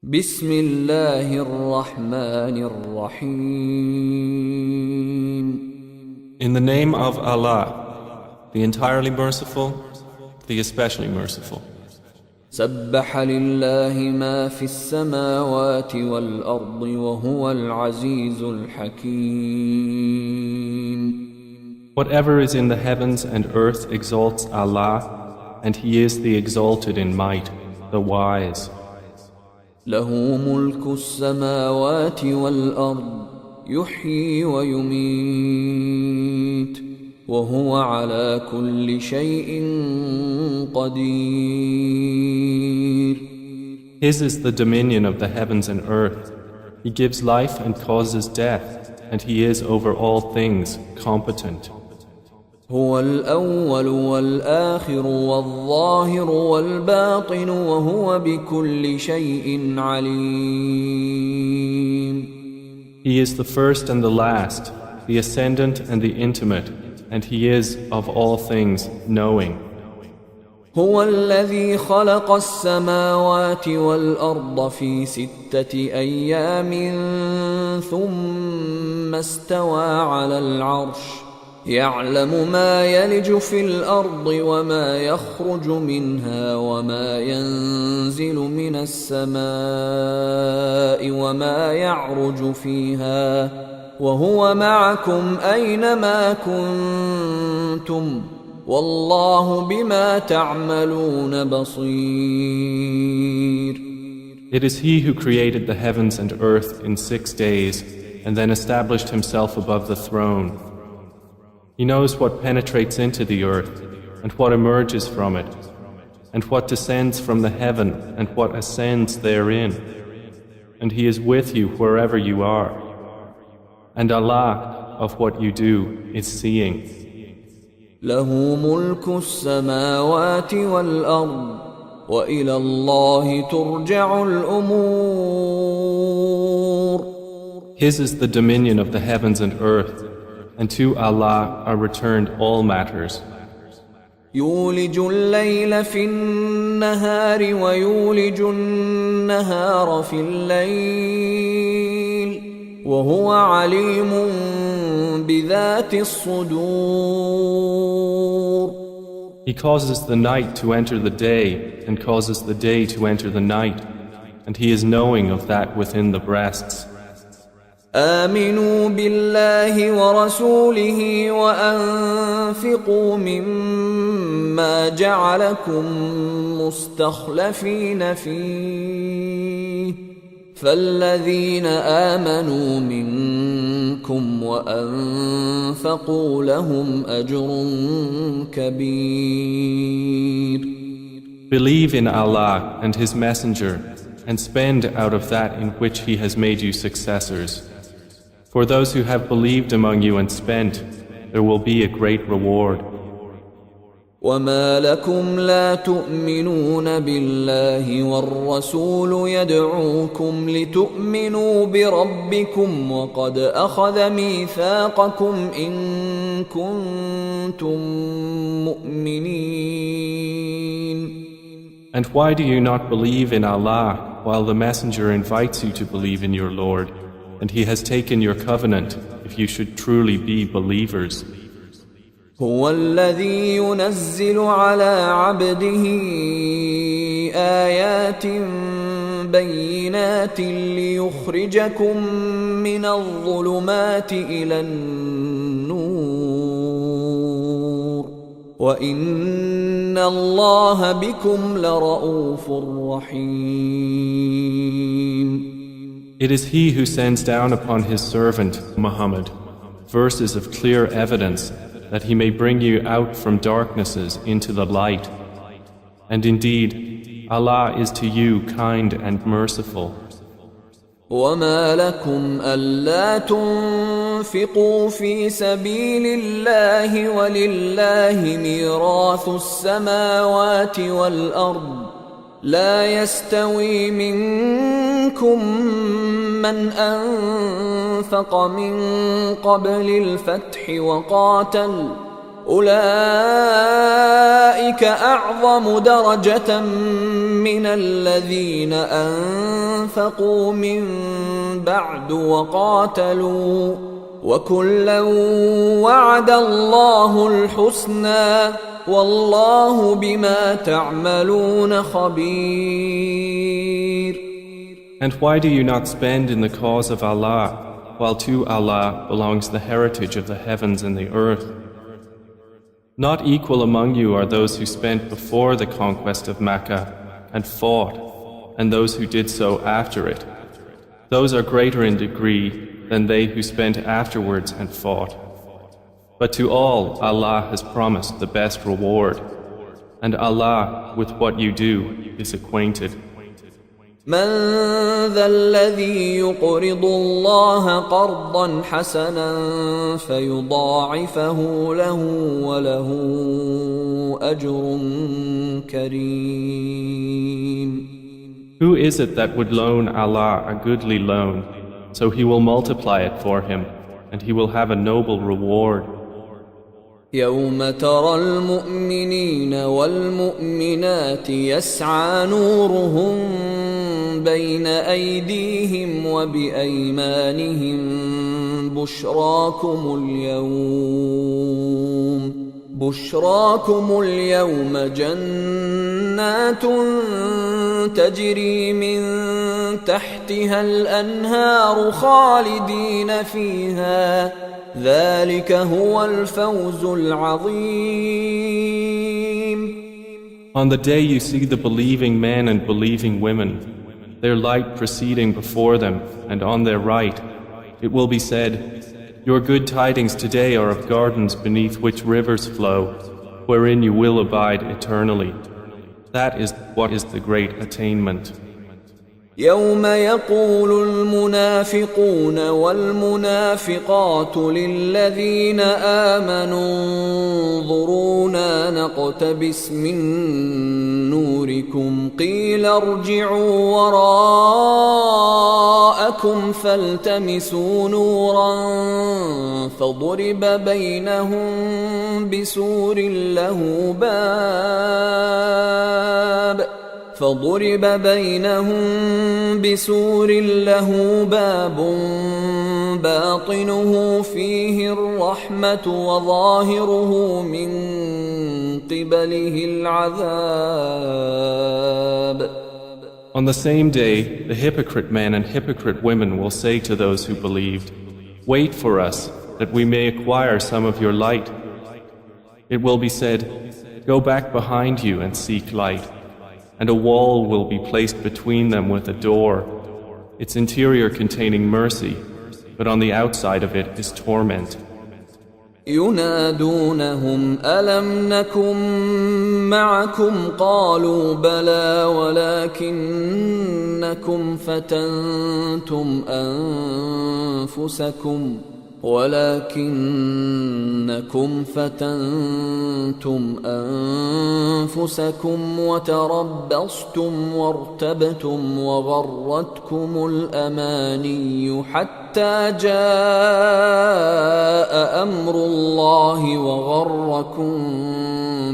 بسم الله الرحمن الرحيم. In the name of Allah, the entirely merciful, the especially merciful. سبح لله ما في السماوات والأرض وهو العزيز الحكيم. Whatever is in the heavens and earth exalts Allah, and He is the exalted in might, the wise. له ملك السماوات والأرض يحيي ويميت وهو على كل شيء قدير. His is the dominion of the heavens and earth. He gives life and causes death, and He is over all things competent. هو الأول والآخر والظاهر والباطن وهو بكل شيء عليم. He is the first and the last, the ascendant and the intimate, and He is of all things knowing. هو الذي خلق السماوات والأرض في 6 أيام ثم استوى على العرش يعلم ما يلج في الأرض وما يخرج منها وما ينزل من السماء وما يعرج فيها وهو معكم أينما كنتم والله بما تعملون بصير. It is He who created the heavens and earth in 6 days and then established Himself above the throne. He knows what penetrates into the earth and what emerges from it, and what descends from the heaven and what ascends therein. And He is with you wherever you are. And Allah, of what you do, is seeing. له ملك السماوات والأرض وإلى الله ترجع الأمور. His is the dominion of the heavens and earth, and to Allah are returned all matters. يولج الليل في النهار ويولج النهار في الليل وهو عليم بذات الصدور. He causes the night to enter the day and causes the day to enter the night, and He is knowing of that within the breasts. آمنوا بالله ورسوله وأنفقوا مما جعلكم مستخلفين فيه فالذين آمنوا منكم وأنفقوا لهم أجر كبير. Believe in Allah and His Messenger and spend out of that in which He has made you successors. For those who have believed among you and spent, there will be a great reward. وما لكم لا تؤمنون بالله والرسول يدعوكم لتؤمنوا بربكم وقد أخذ ميثاقكم إن كنتم مؤمنين. And why do you not believe in Allah while the Messenger invites you to believe in your Lord, and He has taken your covenant if you should truly be believers? هو الذي ينزل على عبده آيات بينات ليخرجكم من الظلمات إلى النور وإن الله بكم لرؤوف رحيم. It is He who sends down upon His servant Muhammad verses of clear evidence that He may bring you out from darknesses into the light. And indeed, Allah is to you kind and merciful. وما لكم ألا تنفقوا في سبيل الله ولله ميراث السماوات والأرض لا يستوي منكم من أنفق من قبل الفتح أولئك أعظم درجة من الذين أنفقوا من بعد وقاتلوا وكلا وعد الله الحسنى والله بما تعملون خبير. And why do you not spend in the cause of Allah, while to Allah belongs the heritage of the heavens and the earth? Not equal among you are those who spent before the conquest of Mecca and fought, and those who did so after it. Those are greater in degree than they who spent afterwards and fought. But to all Allah has promised the best reward, and Allah with what you do is acquainted. من ذا الذي يقرض الله قرضا حسنا فيضاعفه له وله أجر كريم. Who is it that would loan Allah a goodly loan, so He will multiply it for him, and he will have a noble reward? يوم ترى المؤمنين والمؤمنات يسعى نورهم بين أيديهم وبأيمانهم بشراكم اليوم جنات تجري من تحتها الأنهار خالدين فيها ذلك هو الفوز العظيم. On the day you see the believing men and believing women, their light proceeding before them and on their right, it will be said, your good tidings today are of gardens beneath which rivers flow, wherein you will abide eternally. That is what is the great attainment. يوم يقول المنافقون والمنافقات للذين آمنوا انظرونا نقتبس من نوركم قيل ارجعوا وراءكم فالتمسوا نورا فضرب بينهم بسور له باب باطنه فيه الرحمة وظاهره من قبله العذاب. On the same day, the hypocrite men and hypocrite women will say to those who believed, wait for us, that we may acquire some of your light. It will be said, go back behind you and seek light. And a wall will be placed between them with a door, its interior containing mercy, but on the outside of it is torment. ينادونهم ألم نكن معكم قالوا بلى ولكنكم فتنتم أنفسكم وتربصتم وارتبتم وغرتكم الأماني حتى جاء أمر الله وغركم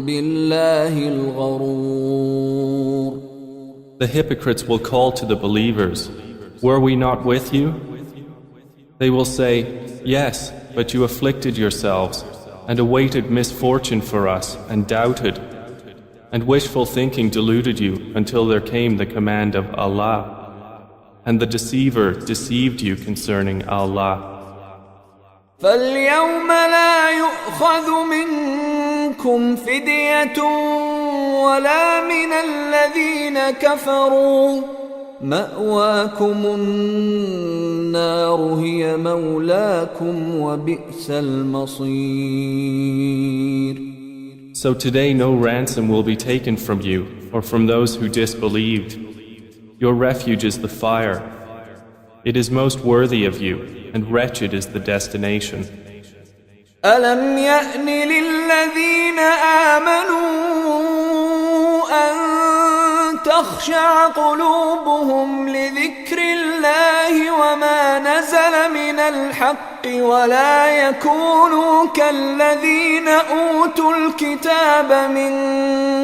بالله الغرور. The hypocrites will call to the believers, were we not with you? They will say, yes, but you afflicted yourselves and awaited misfortune for us and doubted, and wishful thinking deluded you until there came the command of Allah, and the deceiver deceived you concerning Allah. فَالْيَوْمَ لَا يُؤْخَذُ مِنْكُمْ فِدْيَةٌ وَلَا مِنَ الَّذِينَ كَفَرُوا مأواكم النار هي مولاكم وبئس المصير. So today no ransom will be taken from you or from those who disbelieved. Your refuge is the fire. It is most worthy of you, and wretched is the destination. ألم يأن للذين آمنوا أن تخشع قلوبهم لذكر الله وما نزل من الحق ولا يكونوا كالذين أوتوا الكتاب من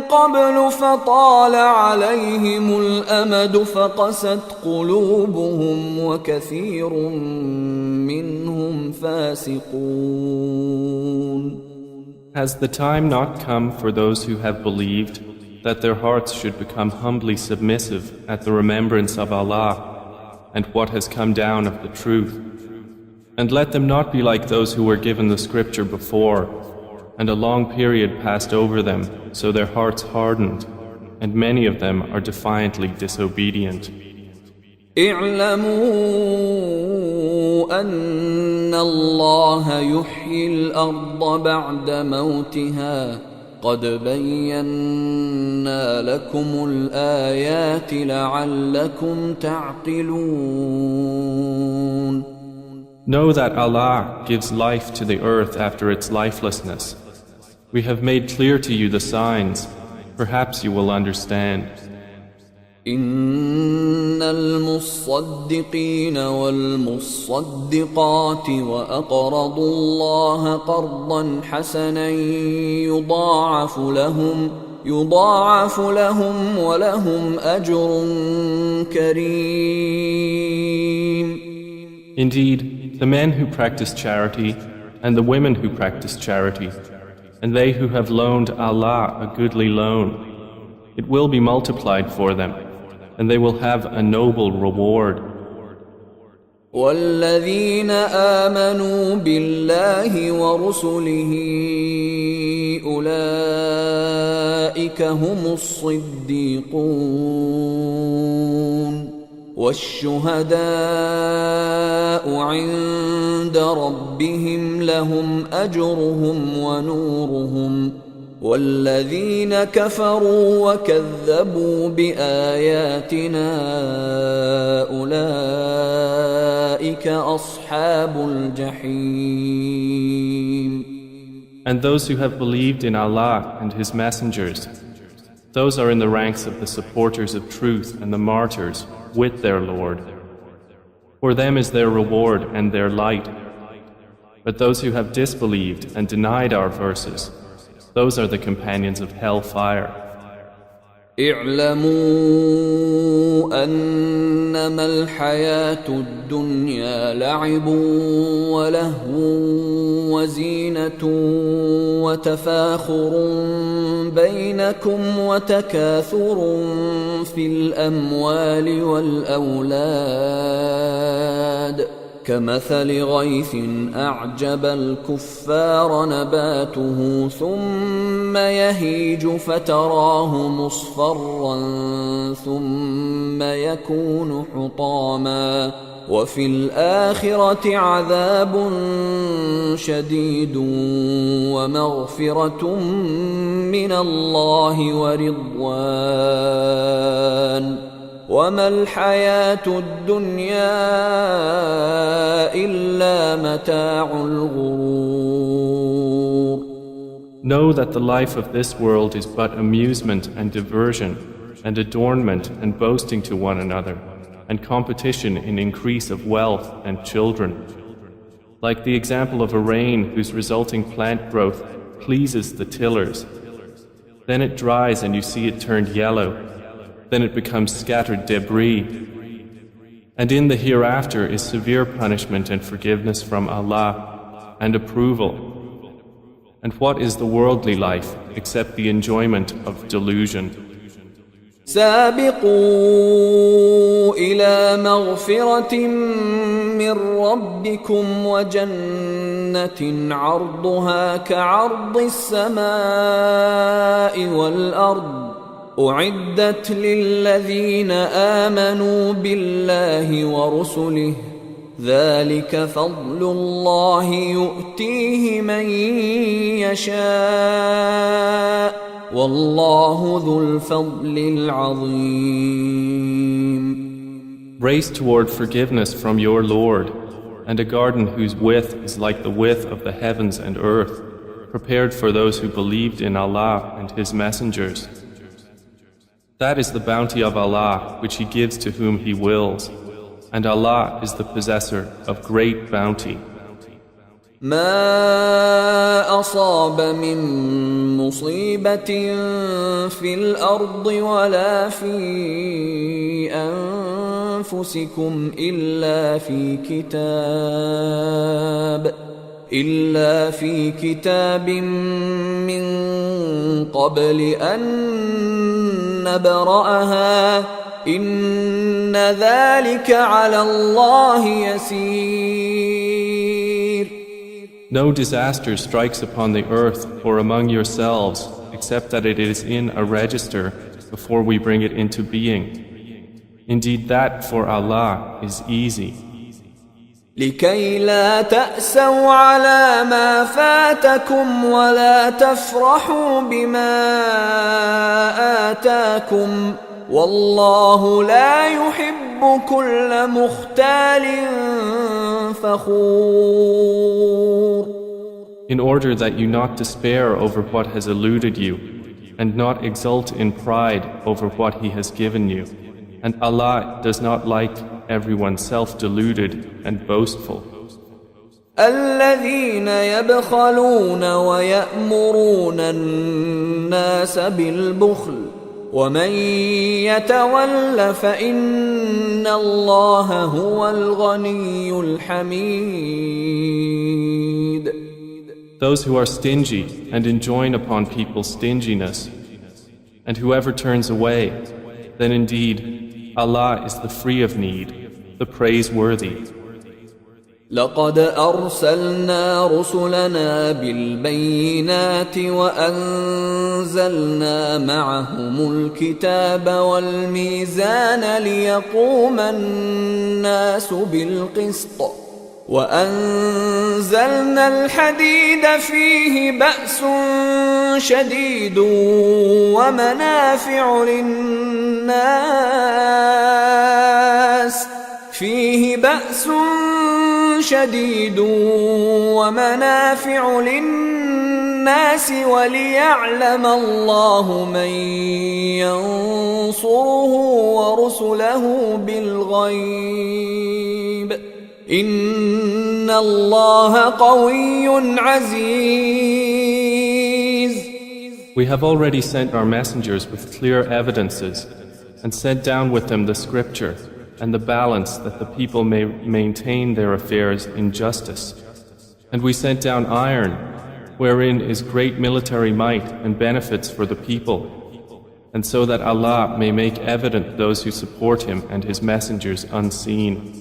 قبل فطال عليهم الأمد فقست قلوبهم وكثير منهم فاسقون. Has the time not come for those who have believed that their hearts should become humbly submissive at the remembrance of Allah and what has come down of the truth? And let them not be like those who were given the scripture before, and a long period passed over them, so their hearts hardened, and many of them are defiantly disobedient. اعلموا أن الله يحيي الأرض بعد موتها قد بينا لكم الآيات لعلكم تعقلون. Know that Allah gives life to the earth after its lifelessness. We have made clear to you the signs. Perhaps you will understand. إن المصدقين والمصدقات وأقرضوا الله قرضا حسنا يضاعف لهم ولهم أجر كريم. Indeed, the men who practice charity and the women who practice charity, and they who have loaned Allah a goodly loan, it will be multiplied for them, and they will have a noble reward. والذين آمنوا بالله ورسله أولئك هم الصديقون والشهداء عند ربهم لهم أجرهم ونورهم والذين كفروا وكذبوا بآياتنا أولئك أصحاب الجحيم. And those who have believed in Allah and His messengers, those are in the ranks of the supporters of truth and the martyrs with their Lord. For them is their reward and their light. But those who have disbelieved and denied our verses, those are the companions of hellfire. اعلموا أنما الحياة الدنيا لعب ولهو وزينة وتفاخر بينكم وتكاثر في الأموال والأولاد كمثل غيث أعجب الكفار نباته ثم يهيج فتراه مصفرا ثم يكون حطاما وفي الآخرة عذاب شديد ومغفرة من الله ورضوان وما الحياة الدنيا إلا متاع الغرور. Know that the life of this world is but amusement and diversion and adornment and boasting to one another and competition in increase of wealth and children. Like the example of a rain whose resulting plant growth pleases the tillers. Then it dries and you see it turned yellow. Then it becomes scattered debris. And in the hereafter is severe punishment and forgiveness from Allah and approval. And what is the worldly life except the enjoyment of delusion? سابقوا إلى مغفرة من ربكم وجنة عرضها كعرض السماء والأرض أعدت للذين آمنوا بالله ورسله ذلك فضل الله يؤتيه من يشاء والله ذو الفضل العظيم. Race toward forgiveness from your Lord, and a garden whose width is like the width of the heavens and earth, prepared for those who believed in Allah and His messengers. That is the bounty of Allah which He gives to whom He wills. and Allah is the possessor of great bounty. ما أصاب من مصيبة في الأرض ولا في أنفسكم إلا في كتاب من قبل أن نبرأها إن ذلك على الله يسير. No disaster strikes upon the earth or among yourselves except that it is in a register before we bring it into being. Indeed, that for Allah is easy. لكي لا تأسوا على ما فاتكم ولا تفرحوا بما آتاكم والله لا يحب كل مختال فخور. In order that you not despair over what has eluded you and not exult in pride over what He has given you. And Allah does not like everyone self-deluded and boastful. الذين يبخلون ويأمرون الناس بالبخل ومن يتول فإن الله هو الغني الحميد. Those who are stingy and enjoin upon people stinginess, and whoever turns away, then indeed Allah is the free of need, the praiseworthy. لقد أرسلنا رسلنا بالبينات وأنزلنا معهم الكتاب والميزان ليقوم الناس بالقسط وأنزلنا الحديد فيه بأس شديد ومنافع للناس وليعلم الله من ينصره ورسله بالغيب إن الله قوي عزيز. We have already sent our messengers with clear evidences and sent down with them the scripture and the balance that the people may maintain their affairs in justice. And we sent down iron, wherein is great military might and benefits for the people, and so that Allah may make evident those who support Him and His messengers unseen.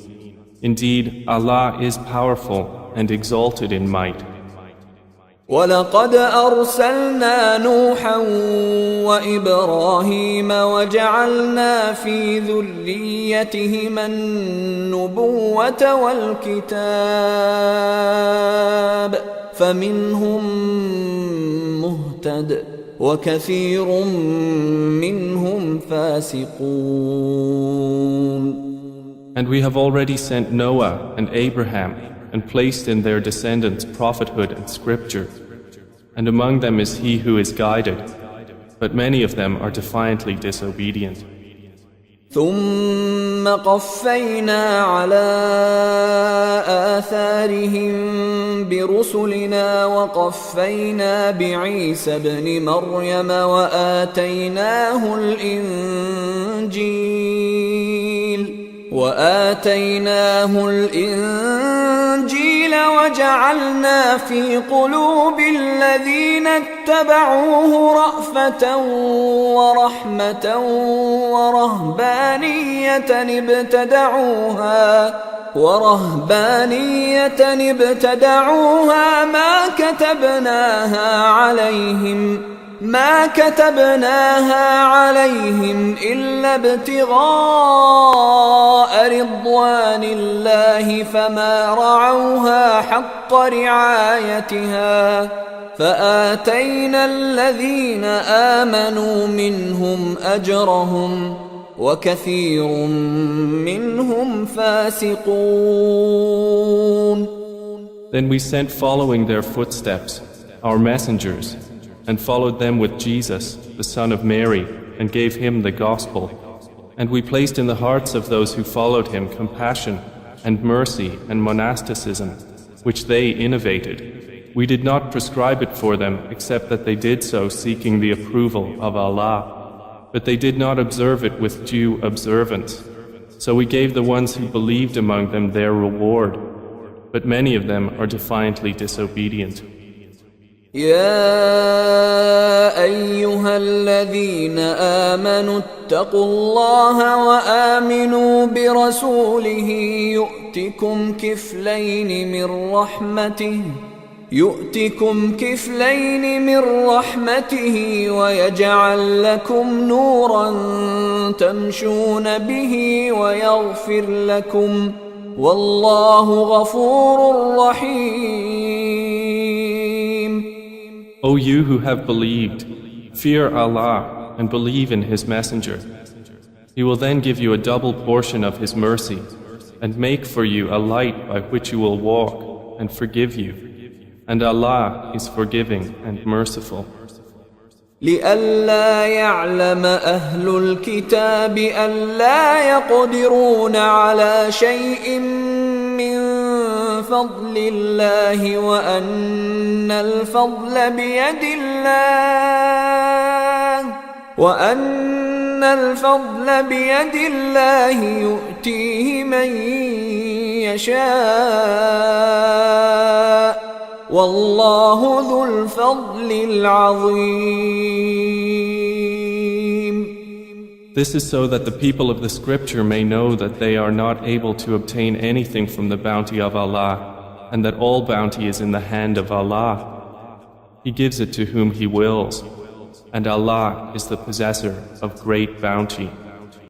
Indeed, Allah is powerful and exalted in might. ولقد أرسلنا نوحا وإبراهيم وجعلنا في ذريتهما النبوة والكتاب فمنهم مهتد وكثير منهم فاسقون. And we have already sent Noah and Abraham and placed in their descendants prophethood and scripture. And among them is he who is guided, but many of them are defiantly disobedient. ثم قفينا على آثارهم برسلنا وقفينا بعيسى ابن مريم وآتيناه الإنجيل وجعلنا في قلوب الذين اتبعوه رأفة ورحمة ورهبانية ابتدعوها ما كتبناها عليهم إلا ابتغاء رضوان الله فما رعوها حق رعايتها فآتينا الذين آمنوا منهم أجرهم وكثير منهم فاسقون. Then we sent following their footsteps our messengers and followed them with Jesus, the son of Mary, and gave him the gospel. And we placed in the hearts of those who followed him compassion and mercy and monasticism, which they innovated. We did not prescribe it for them except that they did so seeking the approval of Allah, but they did not observe it with due observance. So we gave the ones who believed among them their reward, but many of them are defiantly disobedient. يا أيها الذين آمنوا اتقوا الله وآمنوا برسوله يؤتكم كفلين من رحمته ويجعل لكم نورا تمشون به ويغفر لكم والله غفور رحيم. O you who have believed, fear Allah and believe in His Messenger. He will then give you a double portion of His mercy and make for you a light by which you will walk and forgive you. And Allah is forgiving and merciful. لئلا يعلم أهل الكتاب ألا يقدرون على شيء من فضل الله وأن الفضل بيد الله يؤتيه من يشاء والله ذو الفضل العظيم. This is so that the people of the scripture may know that they are not able to obtain anything from the bounty of Allah, and that all bounty is in the hand of Allah. He gives it to whom He wills, and Allah is the possessor of great bounty.